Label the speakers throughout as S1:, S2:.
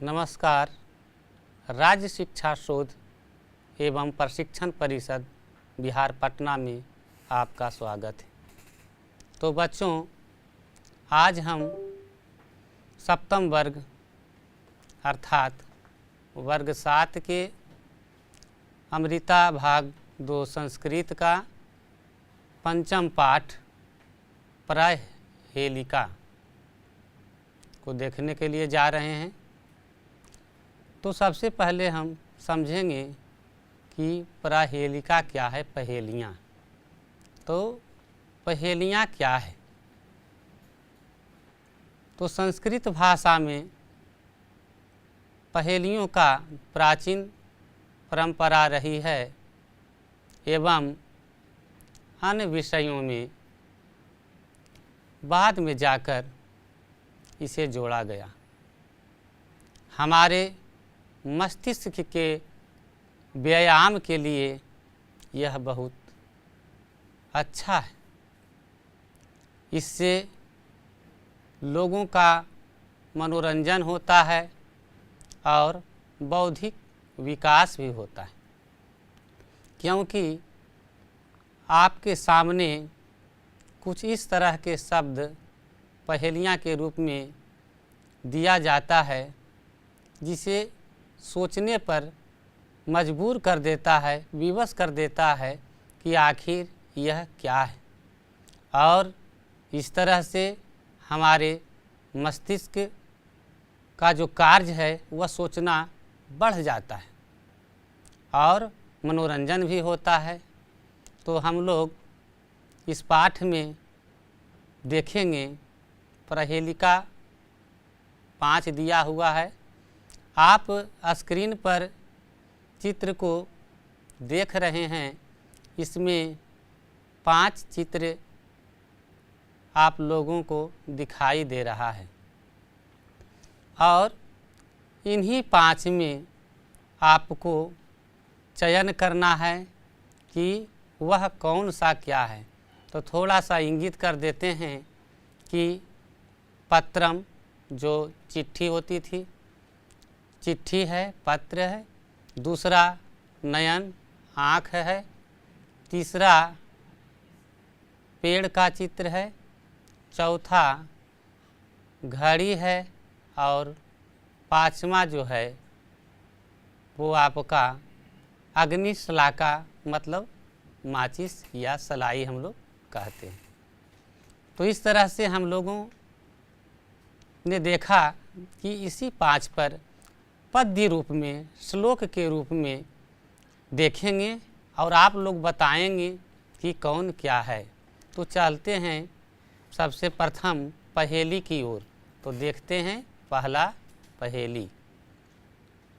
S1: नमस्कार। राज्य शिक्षा शोध एवं प्रशिक्षण परिषद बिहार पटना में आपका स्वागत है। तो बच्चों, आज हम सप्तम वर्ग अर्थात वर्ग 7 के अमृता भाग 2 संस्कृत का पंचम पाठ प्रहेलिका को देखने के लिए जा रहे हैं। तो सबसे पहले हम समझेंगे कि प्रहेलिका क्या है, पहेलियाँ। तो पहेलियाँ क्या है? तो संस्कृत भाषा में पहेलियों का प्राचीन परंपरा रही है एवं अन्य विषयों में बाद में जाकर इसे जोड़ा गया। हमारे मस्तिष्क के व्यायाम के लिए यह बहुत अच्छा है। इससे लोगों का मनोरंजन होता है और बौद्धिक विकास भी होता है, क्योंकि आपके सामने कुछ इस तरह के शब्द पहेलियाँ के रूप में दिया जाता है जिसे सोचने पर मजबूर कर देता है, विवश कर देता है कि आखिर यह क्या है। और इस तरह से हमारे मस्तिष्क का जो कार्य है वह सोचना बढ़ जाता है और मनोरंजन भी होता है। तो हम लोग इस पाठ में देखेंगे प्रहेलिका 5 दिया हुआ है। आप स्क्रीन पर चित्र को देख रहे हैं। इसमें 5 चित्र आप लोगों को दिखाई दे रहा है और इन्हीं 5 में आपको चयन करना है कि वह कौन सा क्या है। तो थोड़ा सा इंगित कर देते हैं कि पत्रम जो चिट्ठी होती थी, चिट्ठी है, पत्र है। दूसरा नयन, आँख है। तीसरा पेड़ का चित्र है। चौथा घड़ी है और 5वां जो है वो आपका अग्निशलाका मतलब माचिस या सलाई हम लोग कहते हैं। तो इस तरह से हम लोगों ने देखा कि इसी 5 पर पद्य रूप में, श्लोक के रूप में देखेंगे और आप लोग बताएंगे कि कौन क्या है। तो चलते हैं सबसे प्रथम पहेली की ओर। तो देखते हैं पहला पहेली।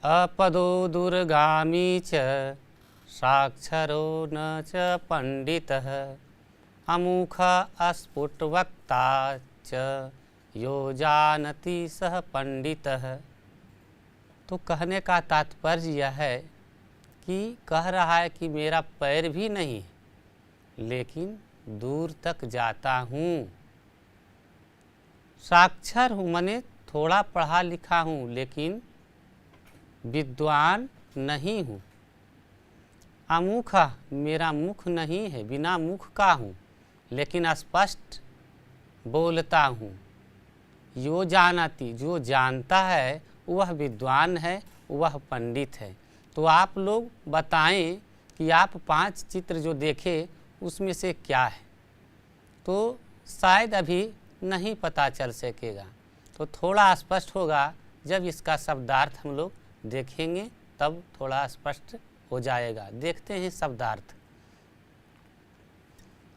S1: अपदो दुर्गामी च साक्षरो न च पंडितः अमुख अस्फुटवक्ता च यो जानति सह पंडितः। तो कहने का तात्पर्य यह है कि कह रहा है कि मेरा पैर भी नहीं है लेकिन दूर तक जाता हूँ। साक्षर हूँ माने थोड़ा पढ़ा लिखा हूँ लेकिन विद्वान नहीं हूँ। अमुख, मेरा मुख नहीं है, बिना मुख का हूँ लेकिन स्पष्ट बोलता हूँ। यो जानती, जो जानता है वह विद्वान है, वह पंडित है। तो आप लोग बताएं कि आप 5 चित्र जो देखे उसमें से क्या है। तो शायद अभी नहीं पता चल सकेगा, तो थोड़ा स्पष्ट होगा जब इसका शब्दार्थ हम लोग देखेंगे, तब थोड़ा स्पष्ट हो जाएगा। देखते हैं शब्दार्थ।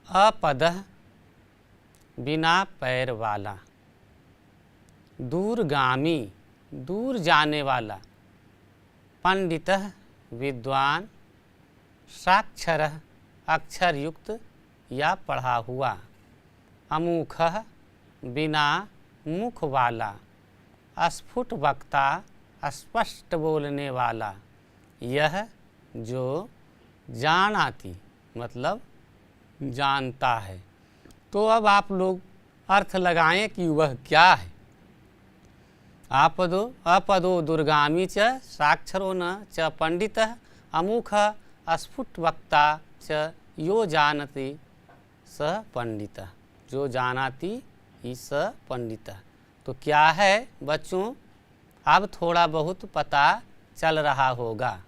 S1: अपदः बिना पैर वाला, दूरगामी दूर जाने वाला, पंडितः विद्वान, साक्षरः अक्षर युक्त या पढ़ा हुआ, अमुखः बिना मुख वाला, स्फुट वक्ता स्पष्ट बोलने वाला, यह जो जानाति मतलब जानता है। तो अब आप लोग अर्थ लगाएं कि वह क्या है। आपदो अपदो दुर्गामी च साक्षरो न च पंडितः अमुखः अस्फुट वक्ता च यो जानति स पंडितः। जो जानाति ही स पंडितः। तो क्या है बच्चों, अब थोड़ा बहुत पता चल रहा होगा,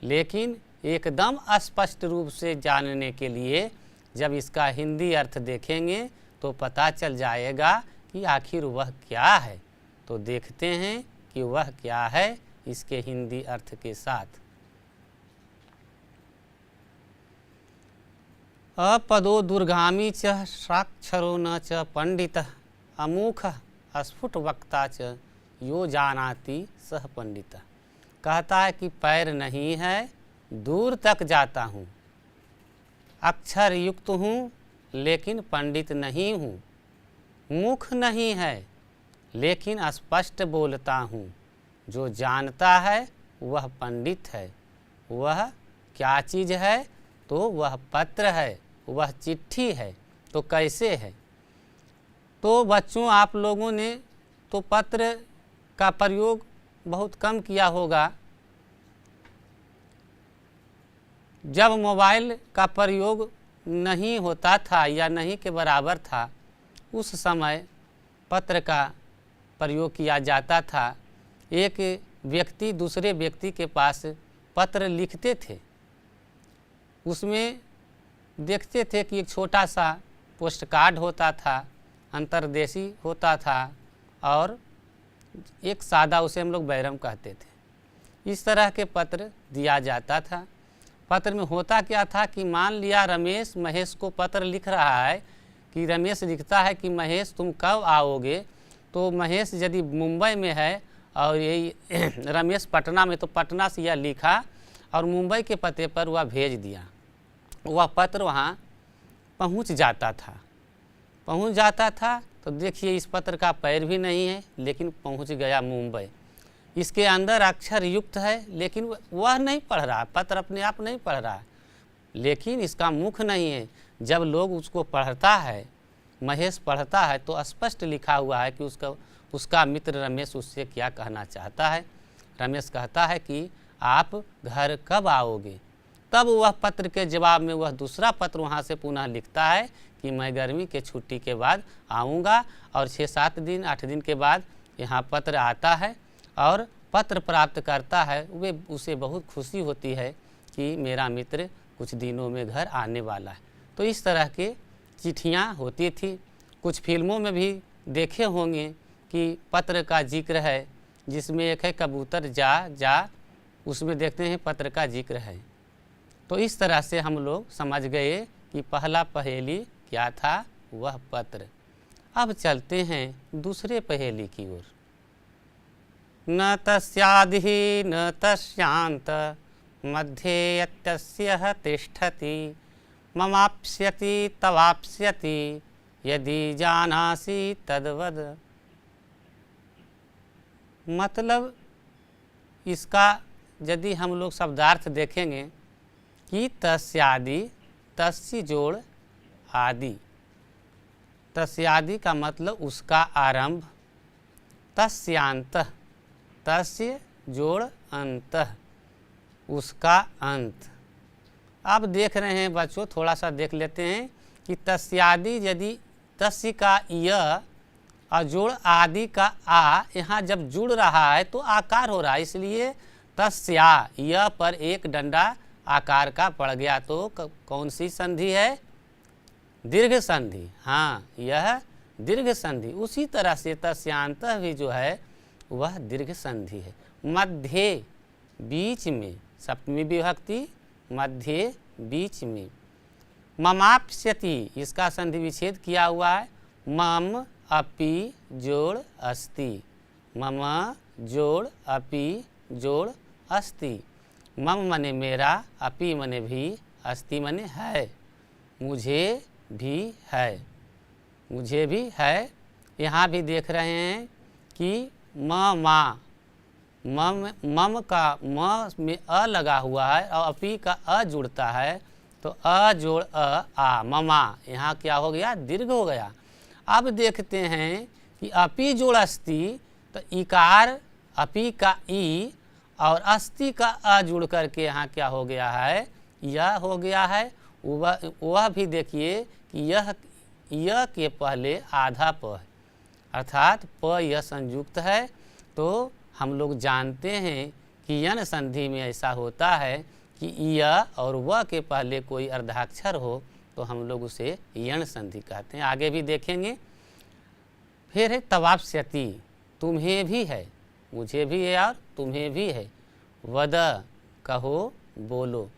S1: लेकिन एकदम स्पष्ट रूप से जानने के लिए जब इसका हिंदी अर्थ देखेंगे तो पता चल जाएगा कि आखिर वह क्या है। तो देखते हैं कि वह क्या है इसके हिंदी अर्थ के साथ। अपदो दुर्गामी च साक्षरो न च पंडितः अमुखः अस्फुट वक्ता च यो जानाति सह पंडितः। कहता है कि पैर नहीं है, दूर तक जाता हूँ, अक्षर युक्त हूँ लेकिन पंडित नहीं हूँ, मुख नहीं है लेकिन स्पष्ट बोलता हूँ, जो जानता है वह पंडित है। वह क्या चीज़ है? तो वह पत्र है, वह चिट्ठी है। तो कैसे है? तो बच्चों आप लोगों ने तो पत्र का प्रयोग बहुत कम किया होगा। जब मोबाइल का प्रयोग नहीं होता था या नहीं के बराबर था, उस समय पत्र का प्रयोग किया जाता था। एक व्यक्ति दूसरे व्यक्ति के पास पत्र लिखते थे, उसमें देखते थे कि एक छोटा सा पोस्ट कार्ड होता था, अंतर्देशी होता था और एक सादा, उसे हम लोग बैरम कहते थे। इस तरह के पत्र दिया जाता था। पत्र में होता क्या था कि मान लिया रमेश महेश को पत्र लिख रहा है कि रमेश लिखता है कि महेश तुम कब आओगे। तो महेश यदि मुंबई में है और यही रमेश पटना में, तो पटना से यह लिखा और मुंबई के पते पर वह भेज दिया। वह पत्र वहाँ पहुँच जाता था। तो देखिए इस पत्र का पैर भी नहीं है लेकिन पहुँच गया मुंबई। इसके अंदर अक्षर युक्त है लेकिन वह नहीं पढ़ रहा, पत्र अपने आप नहीं पढ़ रहा, लेकिन इसका मुख नहीं है। जब लोग उसको पढ़ता है, महेश पढ़ता है, तो स्पष्ट लिखा हुआ है कि उसका मित्र रमेश उससे क्या कहना चाहता है। रमेश कहता है कि आप घर कब आओगे। तब वह पत्र के जवाब में वह दूसरा पत्र वहाँ से पुनः लिखता है कि मैं गर्मी के छुट्टी के बाद आऊँगा। और 6-7 दिन 8 दिन के बाद यहाँ पत्र आता है और पत्र प्राप्त करता है। वे उसे बहुत खुशी होती है कि मेरा मित्र कुछ दिनों में घर आने वाला है। तो इस तरह के चिट्ठियाँ होती थी। कुछ फिल्मों में भी देखे होंगे कि पत्र का जिक्र है, जिसमें एक है कबूतर जा जा, उसमें देखते हैं पत्र का जिक्र है। तो इस तरह से हम लोग समझ गए कि पहला पहेली क्या था, वह पत्र। अब चलते हैं दूसरे पहेली की ओर। न तस्यादिहि न तस्यांत मध्ये यत्यस्य तिष्ठति ममाप्स्यति तवाप्स्यति यदि जानासि तद्वद। मतलब इसका यदि हम लोग शब्दार्थ देखेंगे कि तस्यादि, तस्य जोड़ आदि, तस्यादि का मतलब उसका आरंभ, तस्यांत, तस्य जोड़ अंत, उसका अंत। अब देख रहे हैं बच्चों, थोड़ा सा देख लेते हैं कि तस्यादि यदि तस्य का य और जोड़ आदि का आ, यहाँ जब जुड़ रहा है तो आकार हो रहा है, इसलिए तस्या य पर एक डंडा आकार का पड़ गया। तो कौन सी संधि है? दीर्घ संधि। हाँ, यह दीर्घ संधि। उसी तरह से तस्यांत भी जो है वह दीर्घ संधि है। मध्य बीच में, सप्तमी विभक्ति, मध्य बीच में। ममाप्स्यति इसका संधि विच्छेद किया हुआ है। मम अपि जोड़ अस्ति, मम जोड़ अपि जोड़ अस्ति। मम मने मेरा, अपि मने भी, अस्ति मने है, मुझे भी है, मुझे भी है। यहाँ भी देख रहे हैं कि मा, मम का म में अ लगा हुआ है और अपि का अ जुड़ता है, तो अ जोड़ अ आ, ममा। यहाँ क्या हो गया? दीर्घ हो गया। अब देखते हैं कि अपि जोड़ अस्ति तो इकार अपी का ई और अस्ति का अ जुड़ करके यहाँ क्या हो गया है, यह हो गया है। वह भी देखिए कि यह के पहले आधा प है, अर्थात प यह संयुक्त है। तो हम लोग जानते हैं कि यन संधि में ऐसा होता है कि य और व के पहले कोई अर्धाक्षर हो तो हम लोग उसे यण संधि कहते हैं। आगे भी देखेंगे। फिर है तवाप्स्यति, तुम्हें भी है, मुझे भी है और तुम्हें भी है। वद, कहो, बोलो।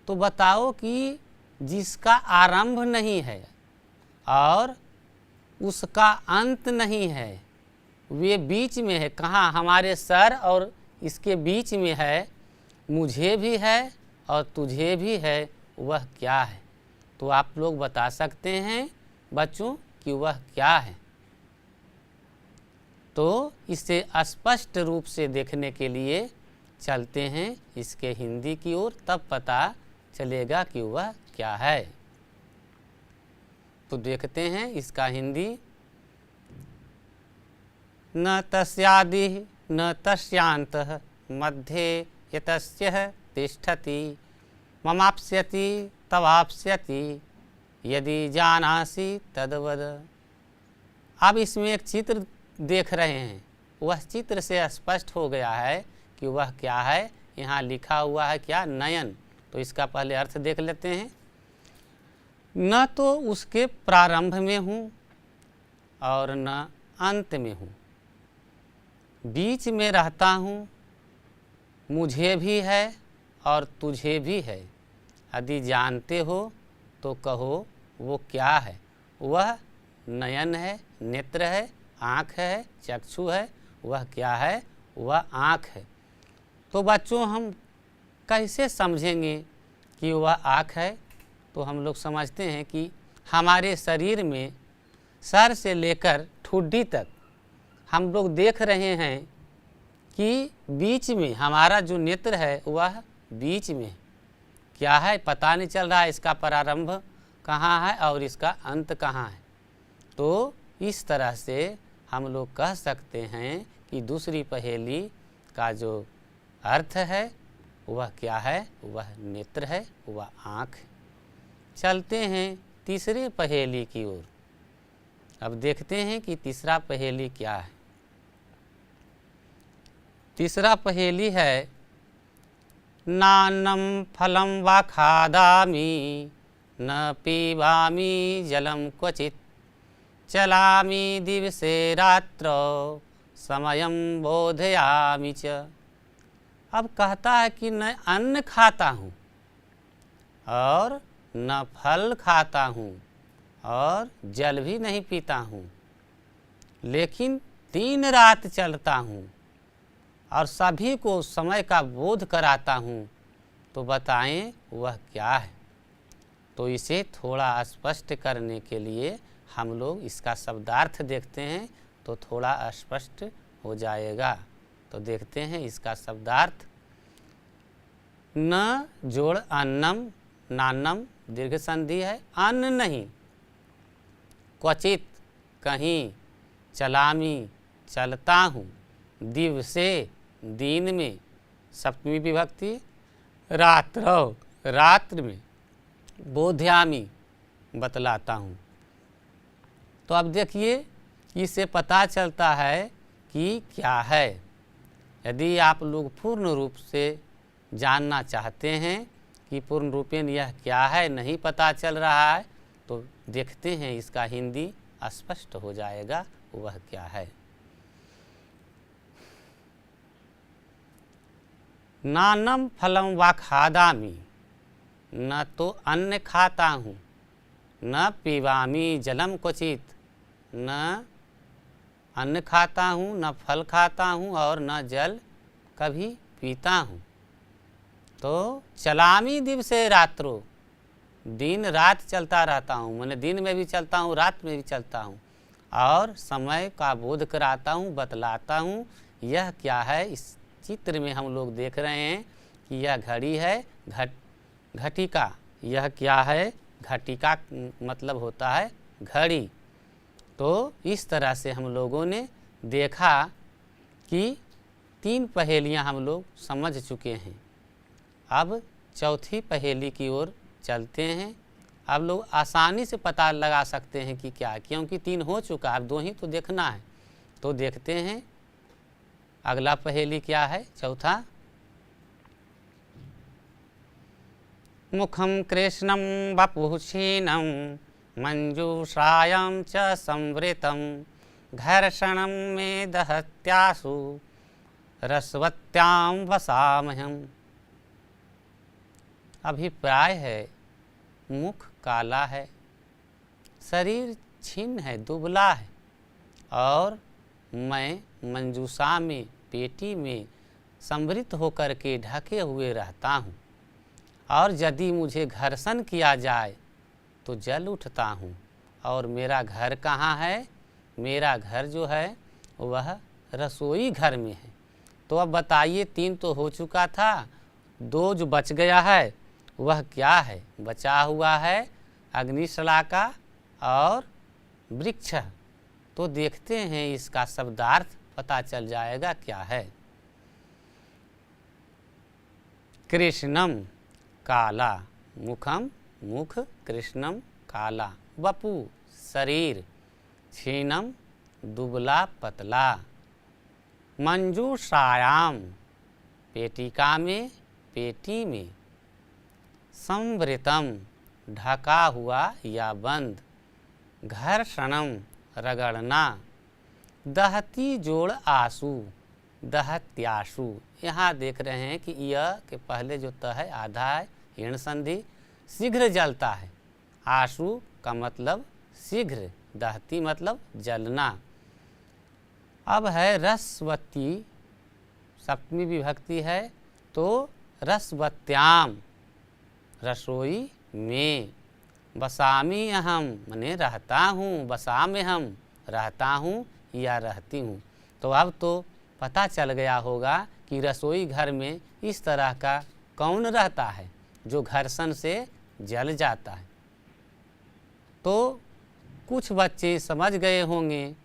S1: तो बताओ कि जिसका आरंभ नहीं है और उसका अंत नहीं है, वे बीच में है। कहाँ? हमारे सर और इसके बीच में है। मुझे भी है और तुझे भी है, वह क्या है? तो आप लोग बता सकते हैं बच्चों कि वह क्या है। तो इसे स्पष्ट रूप से देखने के लिए चलते हैं इसके हिंदी की ओर, तब पता चलेगा कि वह क्या है। तो देखते हैं इसका हिंदी। न तस्यादि न तस्यांतः मध्ये यतस्य तिष्ठति, ममाप्स्यति तवाप्स्यति, यदि जानासि तद्वद। अब इसमें एक चित्र देख रहे हैं, वह चित्र से स्पष्ट हो गया है कि वह क्या है। यहाँ लिखा हुआ है क्या? नयन। तो इसका पहले अर्थ देख लेते हैं। न तो उसके प्रारंभ में हूँ और न अंत में हूँ, बीच में रहता हूँ। मुझे भी है और तुझे भी है। यदि जानते हो तो कहो वो क्या है। वह नयन है, नेत्र है, आँख है, चक्षु है। वह क्या है? वह आँख है। तो बच्चों हम कैसे समझेंगे कि वह आँख है? तो हम लोग समझते हैं कि हमारे शरीर में सर से लेकर ठुड्डी तक हम लोग देख रहे हैं कि बीच में हमारा जो नेत्र है वह बीच में क्या है, पता नहीं चल रहा है इसका प्रारंभ कहाँ है और इसका अंत कहाँ है। तो इस तरह से हम लोग कह सकते हैं कि दूसरी पहेली का जो अर्थ है वह क्या है? वह नेत्र है, वह आँख है। चलते हैं तीसरे पहेली की ओर। अब देखते हैं कि तीसरा पहेली क्या है। तीसरा पहेली है, नान्नं फलं वा खादामि न पीबामि जलं क्वचित्, चलामि दिवसे रात्रौ समयं बोधयामि च। अब कहता है कि न अन्न खाता हूँ और न फल खाता हूँ और जल भी नहीं पीता हूँ, लेकिन दिन रात चलता हूँ और सभी को समय का बोध कराता हूँ। तो बताएं वह क्या है? तो इसे थोड़ा स्पष्ट करने के लिए हम लोग इसका शब्दार्थ देखते हैं तो थोड़ा स्पष्ट हो जाएगा। तो देखते हैं इसका शब्दार्थ। न जोड़ अन्नम, नान्नम दीर्घ संधि है, अन्न नहीं। क्वचित कहीं, चलामी चलता हूँ, दिवसे दिन में, सप्तमी विभक्ति, रात्रौ रात्र में, बोध्यामी बतलाता हूँ। तो अब देखिए इससे पता चलता है कि क्या है। यदि आप लोग पूर्ण रूप से जानना चाहते हैं कि पूर्ण रूपेण यह क्या है, नहीं पता चल रहा है, तो देखते हैं इसका हिंदी स्पष्ट हो जाएगा वह क्या है। नान्नं फलं वा खादामि, न तो अन्न खाता हूँ, न पीबामि जलम क्वचित, न अन्न खाता हूँ, न फल खाता हूँ और न जल कभी पीता हूँ। तो चलामी दिवसे रात्रो, दिन रात चलता रहता हूँ, मैंने दिन में भी चलता हूँ, रात में भी चलता हूँ और समय का बोध कराता हूँ, बतलाता हूँ। यह क्या है? इस चित्र में हम लोग देख रहे हैं कि यह घड़ी है, घटिका। यह क्या है? घटिका मतलब होता है घड़ी। तो इस तरह से हम लोगों ने देखा कि 3 पहेलियां हम लोग समझ चुके हैं। अब चौथी पहेली की ओर चलते हैं। अब लोग आसानी से पता लगा सकते हैं कि क्या, क्योंकि 3 हो चुका, अब 2 ही तो देखना है। तो देखते हैं अगला पहेली क्या है। चौथा, मुखम कृष्णम वपुः क्षीणं मंजूषायां च संवृतं घर्षणं मे दहत्यासु रसवत्यां वसामहम्। अभिप्राय है मुख काला है, शरीर क्षीण है, दुबला है, और मैं मंजूषा में, पेटी में संवृत होकर के ढके हुए रहता हूँ, और यदि मुझे घर्षण किया जाए तो जल उठता हूँ। और मेरा घर कहाँ है? मेरा घर जो है वह रसोई घर में है। तो अब बताइए, 3 तो हो चुका था, 2 जो बच गया है वह क्या है? बचा हुआ है अग्निशलाका और वृक्ष। तो देखते हैं इसका शब्दार्थ पता चल जाएगा क्या है। कृष्णम काला, मुखम मुख, कृष्णम काला, वपु शरीर, क्षीणम दुबला पतला, मंजूषायाम पेटिका में, पेटी में, संवृतम ढका हुआ या बंद, घर्षणम रगड़ना, दहती जोड़ आंसू, दहत्याशु। यहाँ देख रहे हैं कि यह के पहले जो त है आधा है, ऋण संधि, शीघ्र जलता है। आंसू का मतलब शीघ्र, दहती मतलब जलना। अब है रसवती, सप्तमी विभक्ति है, तो रसवत्याम रसोई में, बसामी अहम मने रहता हूँ, बसा में हम रहता हूँ या रहती हूँ। तो अब तो पता चल गया होगा कि रसोई घर में इस तरह का कौन रहता है जो घर्षण से जल जाता है। तो कुछ बच्चे समझ गए होंगे,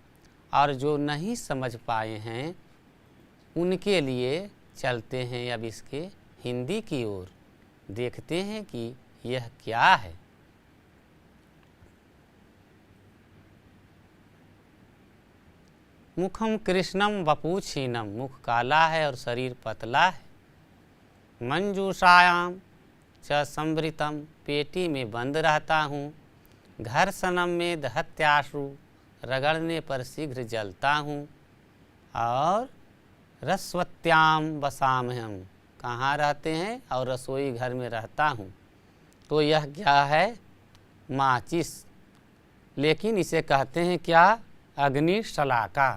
S1: और जो नहीं समझ पाए हैं उनके लिए चलते हैं अब इसके हिंदी की ओर। देखते हैं कि यह क्या है। मुखम कृष्णम वपु क्षीणम, मुख काला है और शरीर पतला है। मंजूषायाम च संवृतम, पेटी में बंद रहता हूँ। घर्षणम में दहत्याशु, रगड़ने पर शीघ्र जलता हूँ। और रसवत्याम वसामहम, कहाँ रहते हैं? और रसोई घर में रहता हूँ। तो यह क्या है? माचिस। लेकिन इसे कहते हैं क्या? अग्निशलाका।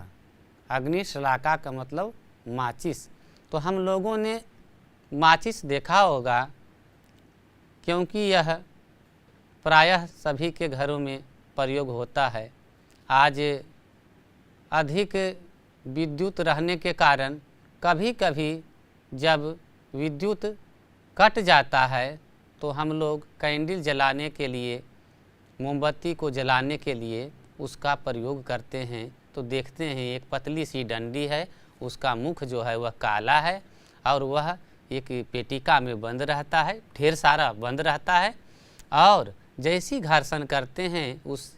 S1: अग्निशलाका का मतलब माचिस। तो हम लोगों ने माचिस देखा होगा, क्योंकि यह प्रायः सभी के घरों में प्रयोग होता है। आज अधिक विद्युत रहने के कारण कभी कभी जब विद्युत कट जाता है तो हम लोग कैंडल जलाने के लिए, मोमबत्ती को जलाने के लिए उसका प्रयोग करते हैं। तो देखते हैं एक पतली सी डंडी है, उसका मुख जो है वह काला है, और वह एक पेटिका में बंद रहता है, ढेर सारा बंद रहता है। और जैसी घर्षण करते हैं उस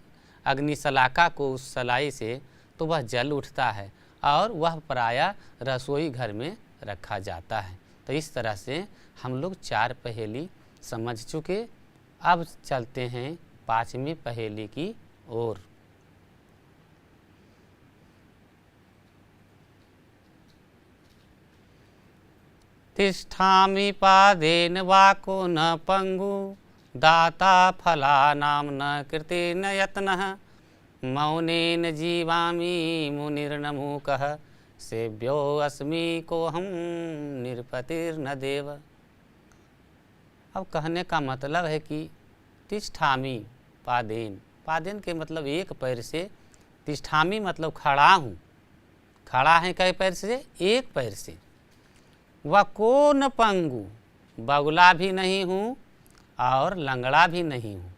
S1: अग्निशलाका को उस सलाई से, तो वह जल उठता है, और वह प्रायः रसोई घर में रखा जाता है। तो इस तरह से हम लोग 4 पहेली समझ चुके। अब चलते हैं 5वीं पहेली की ओर। तिष्ठामि पादेन वाको न पंगु, दाता फलानां न कृतेन यत्नः, मौनेन जीवामि मुनिर्न मूकः, सेव्यो अस्मि कोऽहं निरपतिर्न देव। अब कहने का मतलब है कि तिष्ठामि पादेन, पादेन के मतलब एक पैर से, तिष्ठामि मतलब खड़ा हूँ। खड़ा है कई पैर से? एक पैर से। वको न पंगु, बगुला भी नहीं हूँ और लंगड़ा भी नहीं हूँ।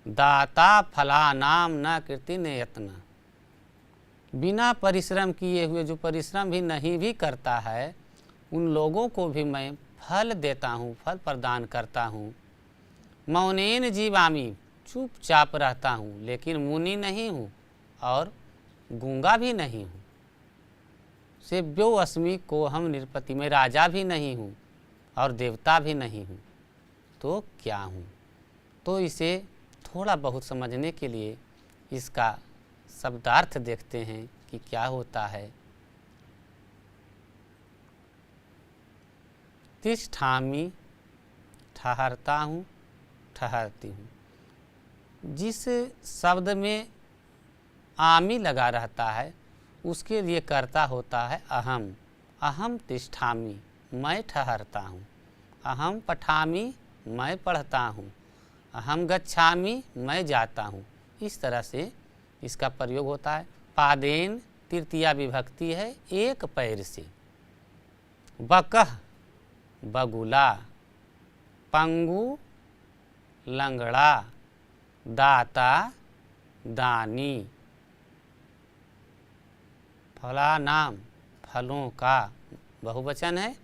S1: दाता फलानाम न कृति ने यत्न, बिना परिश्रम किए हुए, जो परिश्रम भी नहीं भी करता है, उन लोगों को भी मैं फल देता हूँ, फल प्रदान करता हूँ। मौनेन जीवामी, चुपचाप रहता हूँ, लेकिन मुनि नहीं हूँ और गूंगा भी नहीं हूँ। सेव्यो अस्मि, को हम निरपति, मैं राजा भी नहीं हूँ और देवता भी नहीं हूँ, तो क्या हूँ? तो इसे थोड़ा बहुत समझने के लिए इसका शब्दार्थ देखते हैं कि क्या होता है। तिष्ठामि, ठहरता हूँ, ठहरती हूँ। जिस शब्द में आमी लगा रहता है उसके लिए कर्ता होता है अहम। अहम तिष्ठामि, मैं ठहरता हूँ। अहम पठामि, मैं पढ़ता हूँ। अहम गच्छामि, मैं जाता हूँ। इस तरह से इसका प्रयोग होता है। पादेन तृतीया विभक्ति है, एक पैर से। बकह, बगुला। पंगु, लंगड़ा। दाता, दानी। फला नाम, फलों का बहुवचन है।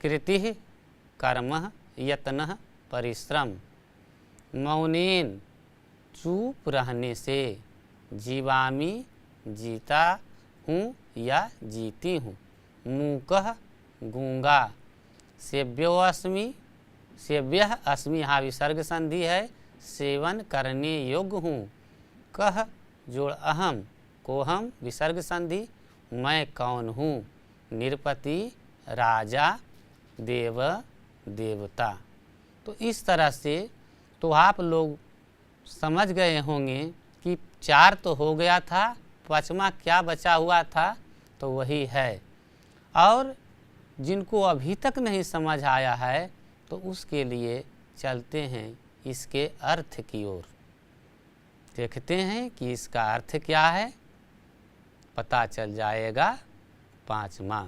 S1: कृति, कर्म, यत्न, परिश्रम। मौनेन, चुप रहने से। जीवामी, जीता हूँ या जीती हूँ। मूकः, गूंगा। सेव्यो अस्मि, सेव्यः अस्मि, यहाँ विसर्ग संधि है, सेवन करने योग्य हूँ। कह जोड़ अहम, को हम विसर्ग संधि, मैं कौन हूँ। निरपति, राजा, देव, देवता। तो इस तरह से तो आप लोग समझ गए होंगे कि 4 तो हो गया था, 5वां क्या बचा हुआ था, तो वही है। और जिनको अभी तक नहीं समझ आया है तो उसके लिए चलते हैं इसके अर्थ की ओर, देखते हैं कि इसका अर्थ क्या है, पता चल जाएगा। 5वां,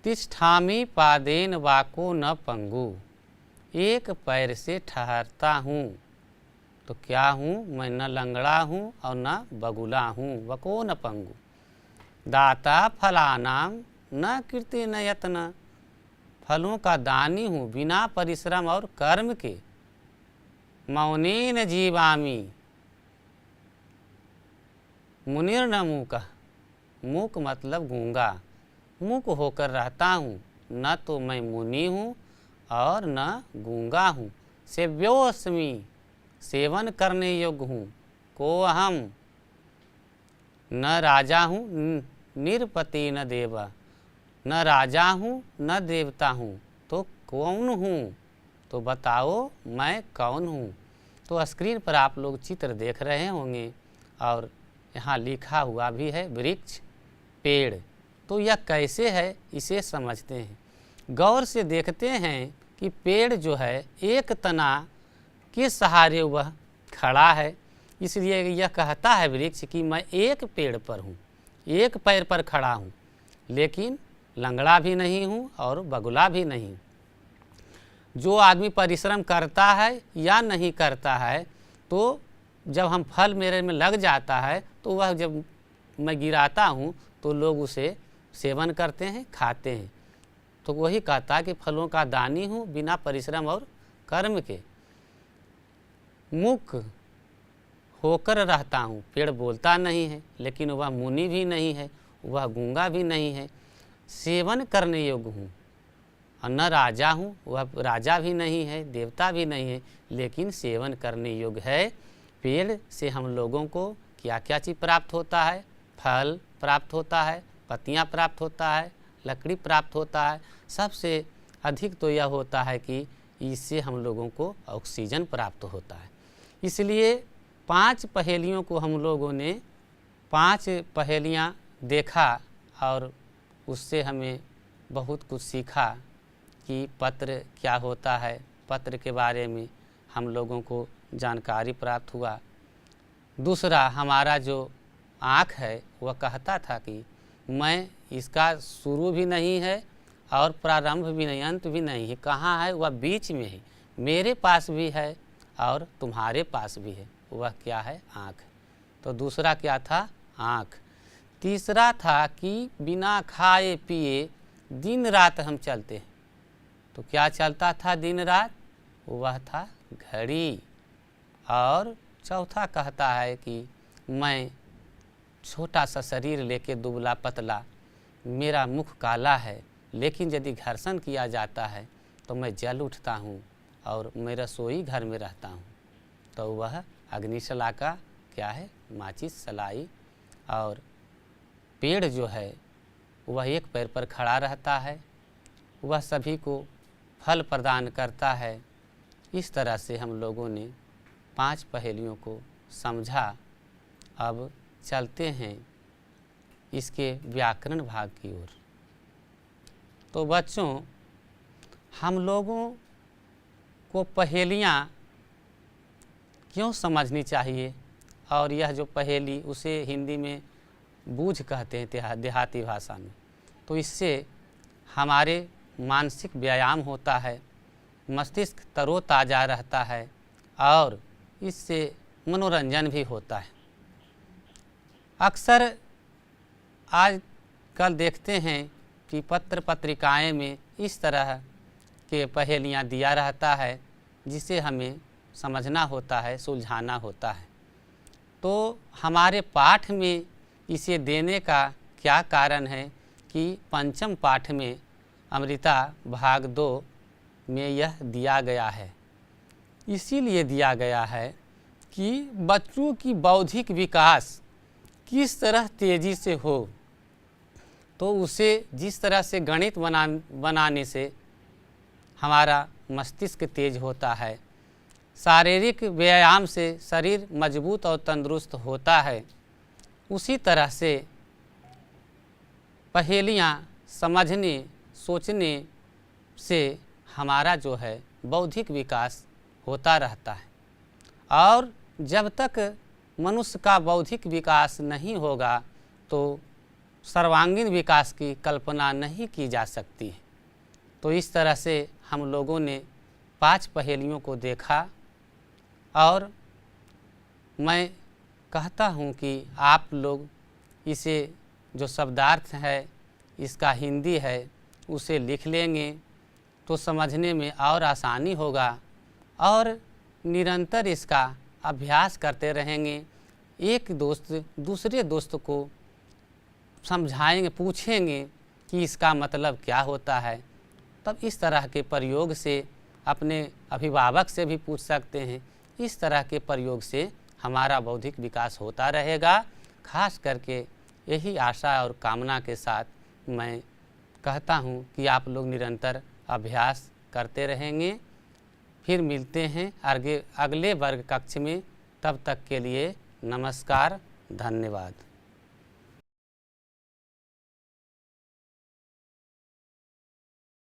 S1: तिष्ठामि पादेन वाको न पंगु, एक पैर से ठहरता हूँ। तो क्या हूँ? मैं न लंगड़ा हूँ और न बगुला हूँ। वको न पंगु। दाता फलानाम न कीर्ति न यत्न, फलों का दानी हूँ बिना परिश्रम और कर्म के। मौनेन जीवामी, मुनिर्न मूकः, मूक मतलब गूंगा, मूक होकर रहता हूँ। न तो मैं मुनि हूँ और न गूंगा हूँ। सेव्योऽस्मि, सेवन करने योग्य हूँ। को अहम, न राजा हूँ, निरपति न देवा, न राजा हूँ न देवता हूँ, तो कौन हूँ? तो बताओ मैं कौन हूँ? तो स्क्रीन पर आप लोग चित्र देख रहे होंगे और यहाँ लिखा हुआ भी है वृक्ष, पेड़। तो यह कैसे है इसे समझते हैं। गौर से देखते हैं कि पेड़ जो है एक तना के सहारे वह खड़ा है, इसलिए यह कहता है वृक्ष कि मैं एक पेड़ पर हूँ, एक पैर पर खड़ा हूँ, लेकिन लंगड़ा भी नहीं हूँ और बगुला भी नहीं। जो आदमी परिश्रम करता है या नहीं करता है, तो जब हम फल मेरे में लग जाता है तो वह जब मैं गिराता हूँ तो लोग उसे सेवन करते हैं, खाते हैं। तो वही कहता है कि फलों का दानी हूँ बिना परिश्रम और कर्म के। मूक होकर रहता हूँ, पेड़ बोलता नहीं है, लेकिन वह मुनि भी नहीं है, वह गूंगा भी नहीं है। सेवन करने योग्य हूँ, न राजा हूँ, वह राजा भी नहीं है, देवता भी नहीं है, लेकिन सेवन करने योग्य है। पेड़ से हम लोगों को क्या क्या चीज़ प्राप्त होता है? फल प्राप्त होता है, पत्तियाँ प्राप्त होता है, लकड़ी प्राप्त होता है। सबसे अधिक तो यह होता है कि इससे हम लोगों को ऑक्सीजन प्राप्त होता है। इसलिए 5 पहेलियों को हम लोगों ने 5 पहेलियाँ देखा और उससे हमें बहुत कुछ सीखा कि पत्र क्या होता है, पत्र के बारे में हम लोगों को जानकारी प्राप्त हुआ। दूसरा, हमारा जो आँख है वह कहता था कि मैं इसका शुरू भी नहीं है और प्रारंभ भी नहीं, अंत भी नहीं है, कहाँ है? वह बीच में है, मेरे पास भी है और तुम्हारे पास भी है, वह क्या है? आँख। तो दूसरा क्या था? आँख। तीसरा था कि बिना खाए पिए दिन रात हम चलते हैं। तो क्या चलता था दिन रात? वह था घड़ी। और चौथा कहता है कि मैं छोटा सा शरीर लेके दुबला पतला, मेरा मुख काला है, लेकिन यदि घर्षण किया जाता है तो मैं जल उठता हूँ और मैं रसोई घर में रहता हूँ। तो वह अग्निशलाका क्या है? माचिस सलाई। और पेड़ जो है वह एक पैर पर खड़ा रहता है, वह सभी को फल प्रदान करता है। इस तरह से हम लोगों ने 5 पहेलियों को समझा। अब चलते हैं इसके व्याकरण भाग की ओर। तो बच्चों, हम लोगों को पहेलियाँ क्यों समझनी चाहिए? और यह जो पहेली, उसे हिंदी में बूझ कहते हैं देहाती भाषा में। तो इससे हमारे मानसिक व्यायाम होता है, मस्तिष्क तरोताज़ा रहता है और इससे मनोरंजन भी होता है। अक्सर आजकल देखते हैं कि पत्र पत्रिकाएं में इस तरह के पहेलियां दिया रहता है, जिसे हमें समझना होता है, सुलझाना होता है। तो हमारे पाठ में इसे देने का क्या कारण है कि पंचम पाठ में अमृता भाग 2 में यह दिया गया है। इसीलिए दिया गया है कि बच्चों की बौद्धिक विकास किस तरह तेज़ी से हो। तो उसे जिस तरह से गणित बनाने से हमारा मस्तिष्क तेज होता है, शारीरिक व्यायाम से शरीर मजबूत और तंदुरुस्त होता है, उसी तरह से पहेलियाँ समझने सोचने से हमारा जो है बौद्धिक विकास होता रहता है। और जब तक मनुष्य का बौद्धिक विकास नहीं होगा तो सर्वांगीण विकास की कल्पना नहीं की जा सकती है। तो इस तरह से हम लोगों ने 5 पहेलियों को देखा और मैं कहता हूँ कि आप लोग इसे जो शब्दार्थ है, इसका हिंदी है, उसे लिख लेंगे तो समझने में और आसानी होगा और निरंतर इसका अभ्यास करते रहेंगे। एक दोस्त दूसरे दोस्त को समझाएंगे, पूछेंगे कि इसका मतलब क्या होता है। तब इस तरह के प्रयोग से अपने अभिभावक से भी पूछ सकते हैं। इस तरह के प्रयोग से हमारा बौद्धिक विकास होता रहेगा। खास करके यही आशा और कामना के साथ मैं कहता हूँ कि आप लोग निरंतर अभ्यास करते रहेंगे। फिर मिलते हैं अगले वर्ग कक्ष में। तब तक के लिए नमस्कार, धन्यवाद।